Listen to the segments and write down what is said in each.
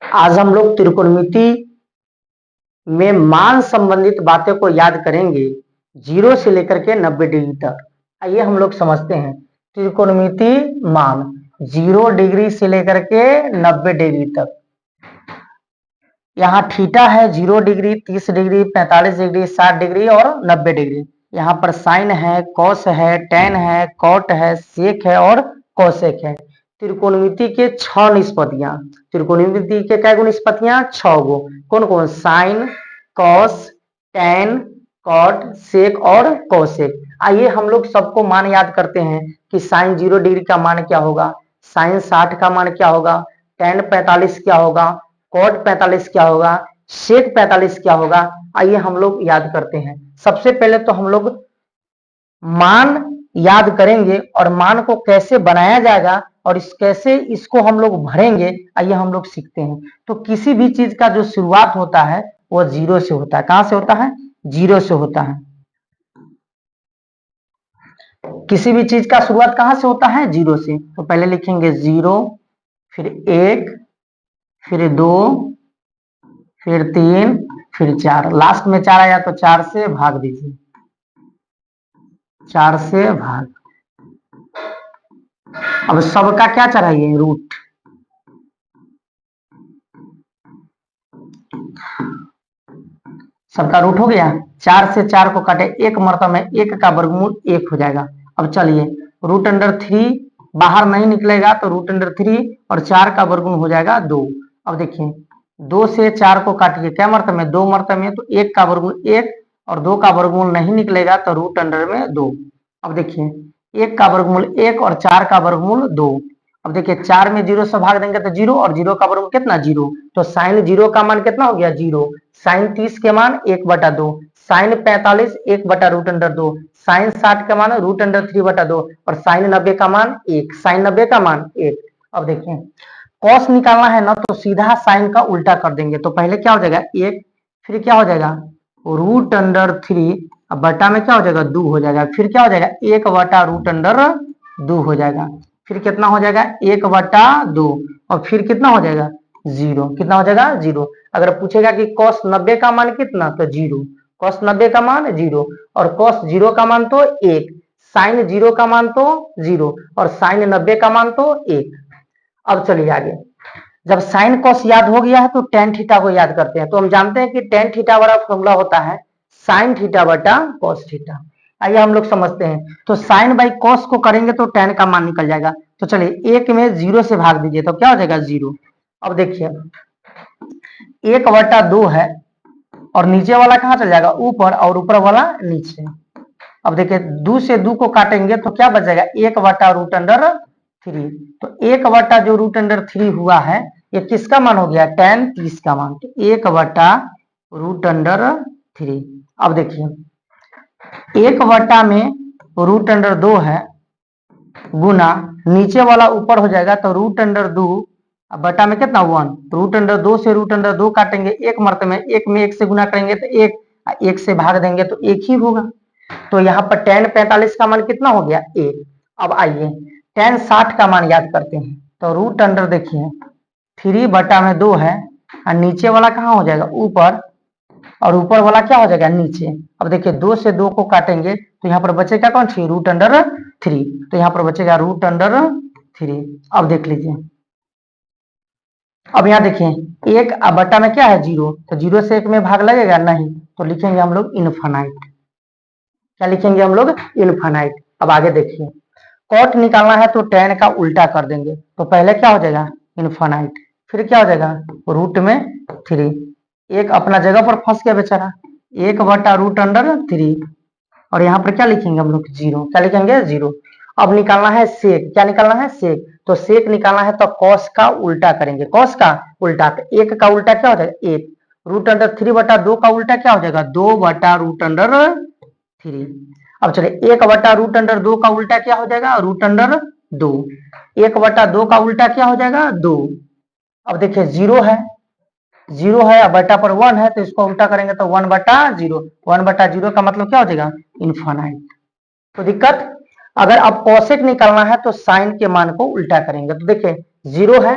आज हम लोग त्रिकोणमिति में मान संबंधित बातें को याद करेंगे 0 से लेकर के 90 डिग्री तक। आइए हम लोग समझते हैं त्रिकोणमिति मान 0 डिग्री से लेकर के 90 डिग्री तक। यहाँ थीटा है 0 डिग्री, 30 डिग्री, 45 डिग्री, 60 डिग्री और 90 डिग्री। यहाँ पर साइन है, कॉस है, टेन है, कॉट है, सेक है और कोसेक है। त्रिकोणमिति के 6 निष्पत्तियां। त्रिकोणमिति के क्या निष्पत्तियां? 6 गो। कौन कौन? साइन, कॉस, टेन, कॉट, सेक और कोसेक। आइए हम लोग सबको मान याद करते हैं कि साइन 0 डिग्री का मान क्या होगा, साइन 60 का मान क्या होगा, टेन 45 क्या होगा, कॉट 45 क्या होगा, सेक 45 क्या होगा। आइए हम लोग याद करते हैं। सबसे पहले तो हम लोग मान याद करेंगे और मान को कैसे बनाया जाएगा और कैसे इसको हम लोग भरेंगे, आइए हम लोग सीखते हैं। तो किसी भी चीज का जो शुरुआत होता है वो 0 से होता है। कहां से होता है? 0 से होता है। किसी भी चीज का शुरुआत कहां से होता है? 0 से। तो पहले लिखेंगे 0, फिर 1, फिर 2, फिर 3, फिर 4। लास्ट में 4 आया तो 4 से भाग दीजिए, 4 से भाग। अब सबका क्या चाहिए? रूट। सबका रूट हो गया। 4 से 4 को काटे, एक मर्तबा में 1 का वर्गमूल 1 हो जाएगा। अब चलिए रूट अंडर 3 बाहर नहीं निकलेगा तो रूट अंडर 3 और 4 का वर्गमूल हो जाएगा 2। अब देखिए 2 से 4 को काटिए, क्या मर्तबा में? 2 मर्तबा में, तो 1 का वर्गमूल 1 और 2 का वर्गमूल नहीं निकलेगा तो रूट अंडर में 2। अब देखिए 1 का वर्गमूल 1 और 4 का वर्गमूल 2। अब देखिए 4 में 0 से भाग देंगे तो 0 और 0 का वर्गमूल कितना? 0। तो साइन 0 का मान कितना हो गया? 0। साइन 30 के मान 1/2, साइन 45 1/√2, साइन 60 का मान √3/2 और साइन 90 का मान 1। साइन 90 का मान 1। अब देखिए कॉस निकालना है ना तो सीधा साइन का उल्टा कर देंगे। तो पहले क्या हो जाएगा? 1, फिर क्या हो जाएगा? √3। अब बटा में क्या हो जाएगा? 2 हो जाएगा। फिर क्या हो जाएगा? 1/√2 हो जाएगा। फिर कितना हो जाएगा? 1/2 और फिर कितना हो जाएगा? 0। कितना हो जाएगा? 0। अगर पूछेगा कि cos 90 का मान कितना, तो 0। cos 90 का मान 0 और cos 0 का मान तो 1, साइन 0 का मान तो 0 और साइन 90 का मान तो 1। अब चलिए आगे। जब साइन कॉस याद हो गया है तो टेन थीटा को याद करते हैं। तो हम जानते हैं कि टेन थीटा वाला फॉर्मूला होता है साइन थीटा बटा कॉस थीटा। आइए हम लोग समझते हैं। तो साइन बाई कॉस को करेंगे तो टेन का मान निकल जाएगा। तो चलिए 1 में 0 से भाग दीजिए तो क्या हो जाएगा? 0। अब देखिए 1/2 है और नीचे वाला कहाँ चल जाएगा? ऊपर, और ऊपर वाला नीचे। अब देखिए 2 से 2 को काटेंगे तो क्या बच जाएगा? 1/√3। तो 1 जो √3 हुआ है ये किसका मान हो गया? tan 30 का मान। तो 1/√3। अब देखिए 1 में √2 है गुना नीचे वाला ऊपर हो जाएगा तो √2 बटा में कितना? 1। √2 से √2 काटेंगे, एक मर्तबा में 1 में 1 से गुना करेंगे तो 1, 1 से भाग देंगे तो 1 ही होगा। तो यहाँ पर tan 45 का मान कितना हो गया? 1। अब आइए tan 60 का मान याद करते हैं। तो √, देखिए 3/2 है और नीचे वाला कहाँ हो जाएगा? ऊपर, और ऊपर वाला क्या हो जाएगा? नीचे। अब देखिए 2 से 2 को काटेंगे तो यहाँ पर बचेगा कौन सी? √3। तो यहाँ पर बचेगा √3। अब देख लीजिए, अब यहाँ देखिए 1 बटा में क्या है? 0। तो 0 से 1 में भाग लगेगा? नहीं। तो लिखेंगे हम लोग इनफाइनाइट। क्या लिखेंगे हम लोग? इनफाइनाइट। अब आगे देखिए कॉट निकालना है तो tan का उल्टा कर देंगे। तो पहले क्या हो जाएगा? इनफाइनाइट। फिर क्या हो जाएगा? √3। एक अपना जगह पर फंस गया बेचारा। 1/√3 और यहाँ पर क्या लिखेंगे हम लोग? 0। क्या लिखेंगे? 0। अब निकालना है सेक। क्या निकालना है? सेक। तो सेक निकालना है तो कॉस का उल्टा करेंगे। कॉस का उल्टा, तो 1 का उल्टा क्या हो जाएगा? 1। √3/2 का उल्टा क्या हो जाएगा? 2/√3। अब चलिए 1/√2 का उल्टा क्या हो जाएगा? √2। 1/2 का उल्टा क्या हो जाएगा? 2। अब देखिए 0 है, 0 है अब बटा पर 1 है तो इसको उल्टा करेंगे तो 1/0। 1/0 का मतलब क्या हो जाएगा? इनफाइनाइट। तो दिक्कत, अगर अब कोसेक निकालना है तो साइन के मान को उल्टा करेंगे। तो देखिए 0 है,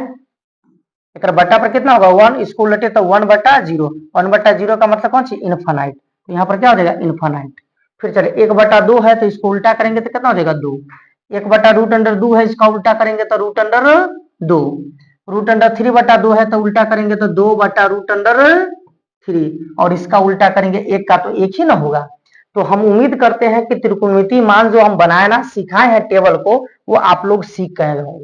एक बट्टा पर कितना होगा 1, इसको उलटे तो 1/0, 1/0 का मतलब कौन सी इनफाइनाइट, तो यहाँ पर क्या हो जाएगा इनफाइनाइट। फिर चले 1/2 है तो इसको उल्टा करेंगे तो कितना हो जाएगा 2, 1/√2 है इसका उल्टा करेंगे तो √2, √3/2 है तो उल्टा करेंगे तो 2/√3, और इसका उल्टा करेंगे 1 का तो 1 ही ना होगा। तो हम उम्मीद करते हैं कि त्रिकोणमितीय मान जो हम बनाए ना सिखाए हैं टेबल को, वो आप लोग सीख गए होंगे।